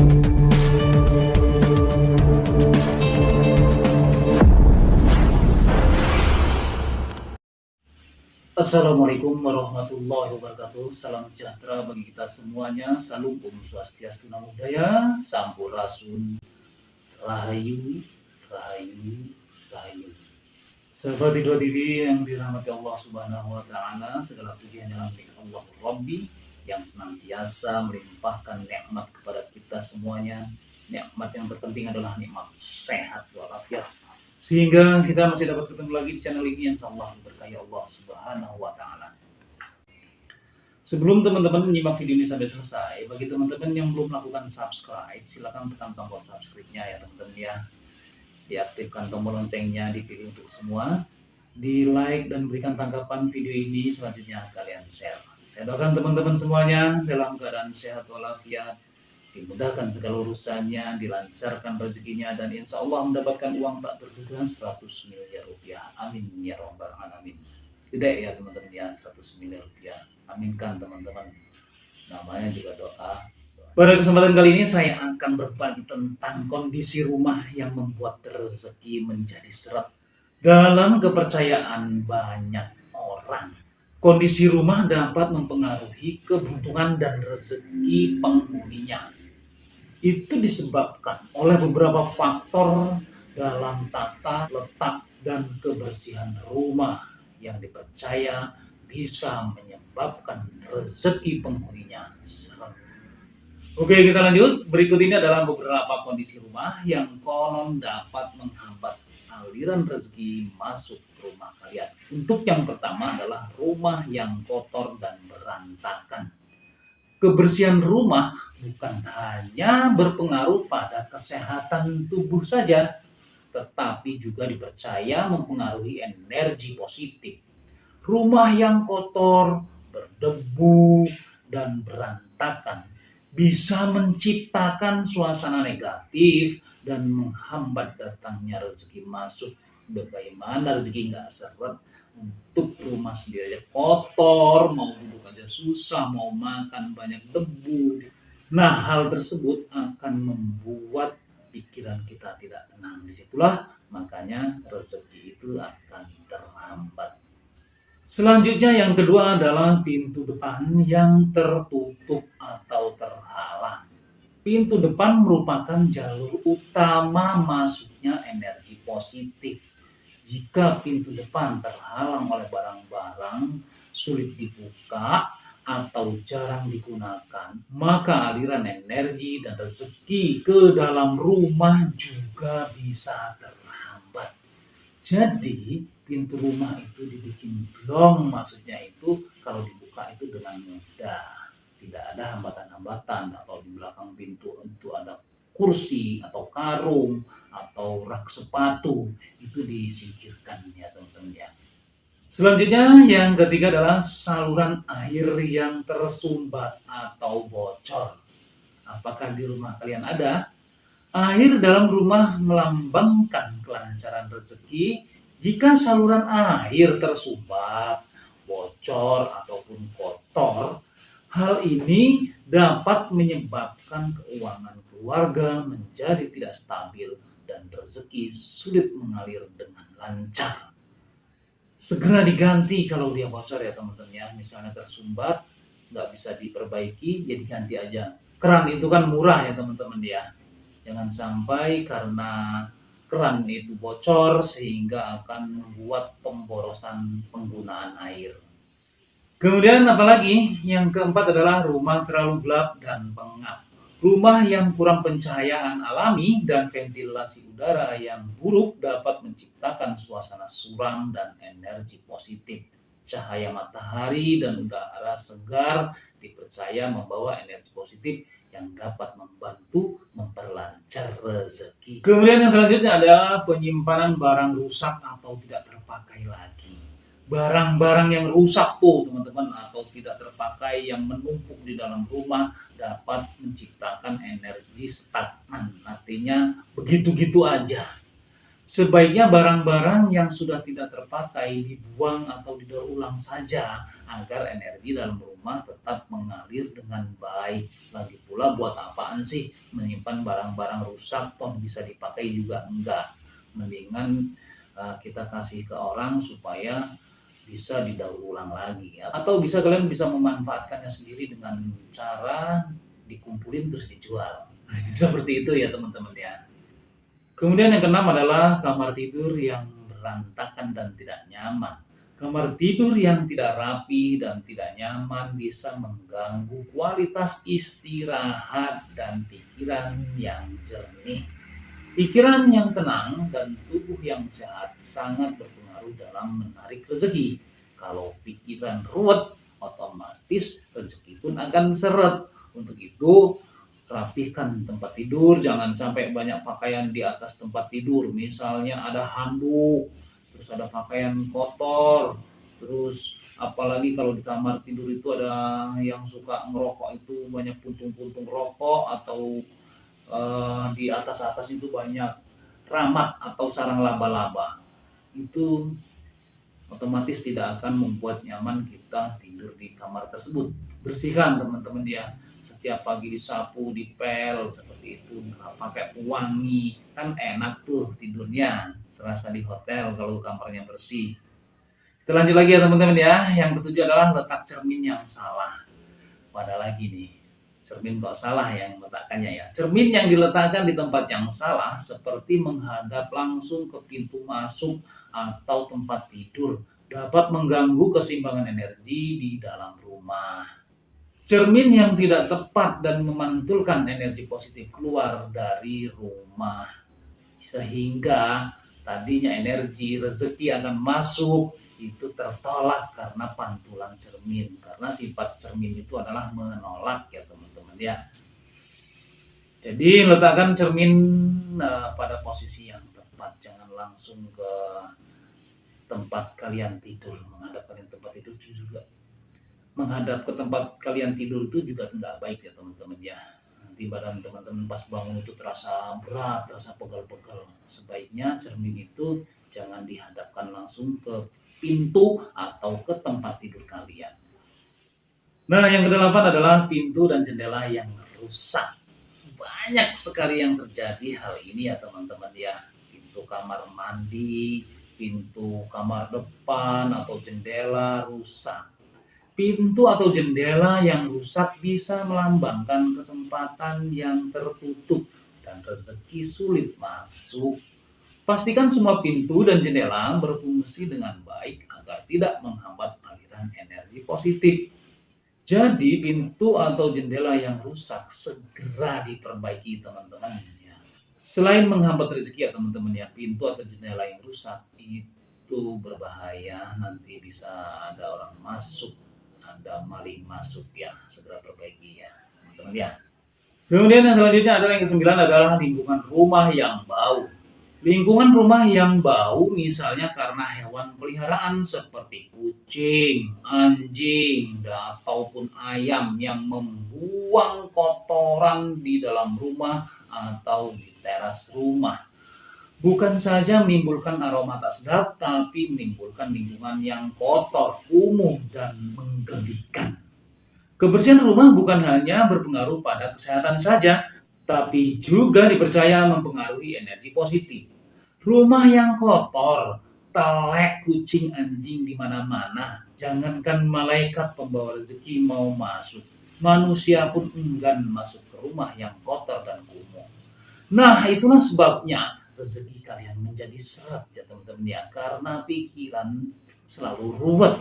Assalamualaikum warahmatullahi wabarakatuh. Salam sejahtera bagi kita semuanya. Salam Om Swastiastu, Namo Buddhaya, Sampurasun, Rahayu, Rahayu, Rahayu. Sahabat Hidro TV yang dirahmati Allah Subhanahu wa Ta'ala, segala puji hanya milik Allah Rabbi yang senantiasa melimpahkan nikmat kepada kita semuanya. Nikmat yang terpenting adalah nikmat sehat walafiat, sehingga kita masih dapat ketemu lagi di channel ini yang insyaallah diberkahi Allah Subhanahu wa Ta'ala. Sebelum teman-teman menyimak video ini sampai selesai, bagi teman-teman yang belum melakukan subscribe, silakan tekan tombol subscribe-nya ya teman-teman ya. Diaktifkan tombol loncengnya, dipilih untuk semua, di like dan berikan tanggapan video ini, selanjutnya kalian share. Saya doakan teman-teman semuanya dalam keadaan sehat walafiat, dimudahkan segala urusannya, dilancarkan rezekinya, dan insya Allah mendapatkan uang tak terduga 100 miliar rupiah. Amin ya robbal alamin. Gede ya teman-teman ya, 100 miliar rupiah. Aminkan teman-teman. Namanya juga doa. Pada kesempatan kali ini saya akan berbagi tentang kondisi rumah yang membuat rezeki menjadi seret. Dalam kepercayaan banyak orang, kondisi rumah dapat mempengaruhi keberuntungan dan rezeki penghuninya. Itu disebabkan oleh beberapa faktor dalam tata letak dan kebersihan rumah yang dipercaya bisa menyebabkan rezeki penghuninya seret. Oke, kita lanjut. Berikut ini adalah beberapa kondisi rumah yang konon dapat menghambat aliran rezeki masuk ke rumah kalian. Untuk yang pertama adalah rumah yang kotor dan berantakan. Kebersihan rumah bukan hanya berpengaruh pada kesehatan tubuh saja, tetapi juga dipercaya mempengaruhi energi positif. Rumah yang kotor, berdebu, dan berantakan bisa menciptakan suasana negatif dan menghambat datangnya rezeki masuk. Bagaimana rezeki nggak seret? Untuk rumah sendiri aja kotor, mau duduk aja susah, mau makan banyak debu. Nah, hal tersebut akan membuat pikiran kita tidak tenang. Disitulah makanya rezeki itu akan terhambat. Selanjutnya yang kedua adalah pintu depan yang tertutup atau terhalang. Pintu depan merupakan jalur utama masuknya energi positif. Jika pintu depan terhalang oleh barang-barang, sulit dibuka, atau jarang digunakan, maka aliran energi dan rezeki ke dalam rumah juga bisa terhambat. Jadi pintu rumah itu dibikin blong, maksudnya itu kalau dibuka itu dengan mudah, tidak ada hambatan-hambatan, atau di belakang pintu itu ada kursi atau karung atau rak sepatu, itu disingkirkan ya teman-teman ya. Selanjutnya yang ketiga adalah saluran air yang tersumbat atau bocor. Apakah di rumah kalian ada? Air dalam rumah melambangkan kelancaran rezeki. Jika saluran air tersumbat, bocor, ataupun kotor, hal ini dapat menyebabkan keuangan keluarga menjadi tidak stabil dan rezeki sulit mengalir dengan lancar. Segera diganti kalau dia bocor ya teman-teman ya. Misalnya tersumbat, nggak bisa diperbaiki, jadi ganti aja. Keran itu kan murah ya teman-teman ya. Jangan sampai karena keran itu bocor sehingga akan membuat pemborosan penggunaan air. Kemudian apalagi? Yang keempat adalah rumah terlalu gelap dan pengap. Rumah yang kurang pencahayaan alami dan ventilasi udara yang buruk dapat menciptakan suasana suram dan energi positif. Cahaya matahari dan udara segar dipercaya membawa energi positif yang dapat membantu memperlancar rezeki. Kemudian yang selanjutnya adalah penyimpanan barang rusak atau tidak terpakai lagi. Barang-barang yang rusak tuh teman-teman atau tidak terpakai yang menumpuk di dalam rumah dapat menciptakan energi stagnan, artinya begitu-gitu aja. Sebaiknya barang-barang yang sudah tidak terpakai dibuang atau didaur ulang saja agar energi dalam rumah tetap mengalir dengan baik. Lagi pula buat apaan sih menyimpan barang-barang rusak toh bisa dipakai juga enggak. Mendingan kita kasih ke orang supaya bisa didaur ulang lagi. Atau kalian bisa memanfaatkannya sendiri dengan cara dikumpulin terus dijual. Seperti itu ya teman-teman ya. Kemudian yang keenam adalah kamar tidur yang berantakan dan tidak nyaman. Kamar tidur yang tidak rapi dan tidak nyaman bisa mengganggu kualitas istirahat dan pikiran yang jernih. Pikiran yang tenang dan tubuh yang sehat sangat berpengaruh dalam menarik rezeki. Kalau pikiran ruwet, otomatis rezeki pun akan seret. Untuk itu, rapihkan tempat tidur, jangan sampai banyak pakaian di atas tempat tidur. Misalnya ada handuk, terus ada pakaian kotor, terus apalagi kalau di kamar tidur itu ada yang suka ngerokok, itu banyak puntung-puntung rokok, atau di atas itu banyak ramat atau sarang laba-laba. Itu otomatis tidak akan membuat nyaman kita tidur di kamar tersebut. Bersihkan teman-teman ya, setiap pagi disapu, dipel seperti itu, pakai pewangi, kan enak tuh tidurnya, serasa di hotel kalau kamarnya bersih. Kita lanjut lagi ya teman-teman ya. Yang ketujuh adalah letak cermin yang salah. Pada lagi nih, cermin kok salah yang meletakkannya ya. Cermin yang diletakkan di tempat yang salah seperti menghadap langsung ke pintu masuk atau tempat tidur dapat mengganggu keseimbangan energi di dalam rumah. Cermin yang tidak tepat dan memantulkan energi positif keluar dari rumah, sehingga tadinya energi rezeki akan masuk itu tertolak karena pantulan cermin. Karena sifat cermin itu adalah menolak ya teman-teman ya. Jadi letakkan cermin pada posisi yang tepat, jangan langsung ke tempat kalian tidur. Menghadap kalian tempat itu juga menghadap ke tempat kalian tidur itu juga tidak baik ya teman-teman ya. Nanti badan teman-teman pas bangun itu terasa berat, terasa pegal-pegal. Sebaiknya cermin itu jangan dihadapkan langsung ke pintu atau ke tempat tidur kalian. Nah, yang kedelapan adalah pintu dan jendela yang rusak. Banyak sekali yang terjadi hal ini ya teman-teman ya. Pintu kamar mandi, pintu kamar depan atau jendela rusak. Pintu atau jendela yang rusak bisa melambangkan kesempatan yang tertutup dan rezeki sulit masuk. Pastikan semua pintu dan jendela berfungsi dengan baik agar tidak menghambat aliran energi positif. Jadi pintu atau jendela yang rusak segera diperbaiki teman-teman ya. Selain menghambat rezeki ya teman-teman ya, pintu atau jendela yang rusak itu berbahaya, nanti bisa ada orang masuk, ada maling masuk ya, segera perbaiki ya teman-teman ya. Kemudian yang selanjutnya adalah yang ke-9 adalah lingkungan rumah yang bau. Lingkungan rumah yang bau misalnya karena hewan peliharaan seperti kucing, anjing, ataupun ayam yang membuang kotoran di dalam rumah atau di teras rumah. Bukan saja menimbulkan aroma tak sedap, tapi menimbulkan lingkungan yang kotor, kumuh, dan menggelikan. Kebersihan rumah bukan hanya berpengaruh pada kesehatan saja, tapi juga dipercaya mempengaruhi energi positif. Rumah yang kotor, telek kucing anjing di mana-mana, jangankan malaikat pembawa rezeki mau masuk, manusia pun enggan masuk ke rumah yang kotor dan kumuh. Nah, itulah sebabnya rezeki kalian menjadi seret ya teman-teman ya, karena pikiran selalu ruwet,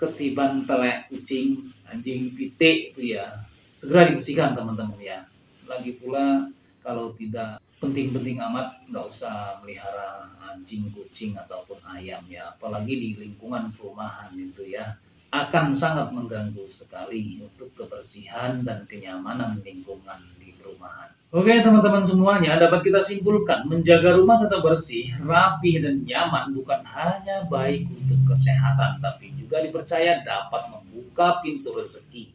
ketiban telek kucing anjing pitik itu ya, segera dibersihkan teman-teman ya. Lagi pula kalau tidak penting-penting amat, nggak usah melihara anjing, kucing ataupun ayam ya, apalagi di lingkungan perumahan itu ya, akan sangat mengganggu sekali untuk kebersihan dan kenyamanan lingkungan di perumahan. Oke teman-teman semuanya, dapat kita simpulkan menjaga rumah tetap bersih, rapi, dan nyaman bukan hanya baik untuk kesehatan, tapi juga dipercaya dapat membuka pintu rezeki.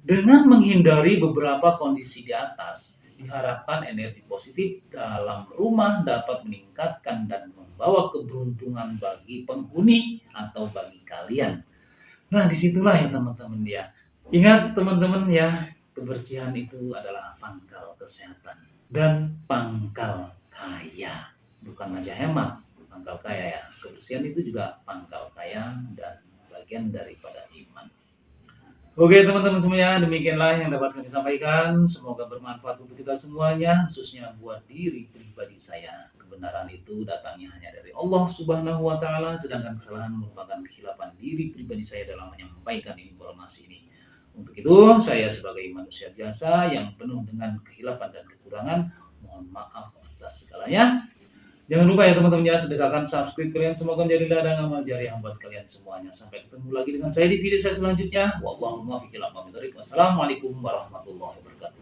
Dengan menghindari beberapa kondisi di atas, Diharapkan energi positif dalam rumah dapat meningkatkan dan membawa keberuntungan bagi penghuni atau bagi kalian. Nah, disitulah ya teman-teman ya. Ingat teman-teman ya, kebersihan itu adalah pangkal kesehatan dan pangkal kaya. Bukan aja hemat, pangkal kaya ya. Kebersihan itu juga pangkal kaya dan bagian daripada iman. Oke teman-teman semuanya, demikianlah yang dapat kami sampaikan. Semoga bermanfaat untuk kita semuanya, khususnya buat diri pribadi saya. Kebenaran itu datangnya hanya dari Allah Subhanahu wa Ta'ala, sedangkan kesalahan merupakan kehilapan diri pribadi saya dalam menyampaikan informasi ini. Untuk itu, saya sebagai manusia biasa yang penuh dengan kehilapan dan kekurangan, mohon maaf atas segalanya. Jangan lupa ya teman-teman ya, sedekahkan subscribe kalian, semoga menjadi ladang amal jariah buat kalian semuanya. Sampai ketemu lagi dengan saya di video saya selanjutnya. Wallahu muwaffiq ila aqwamit thoriq. Wassalamualaikum warahmatullahi wabarakatuh.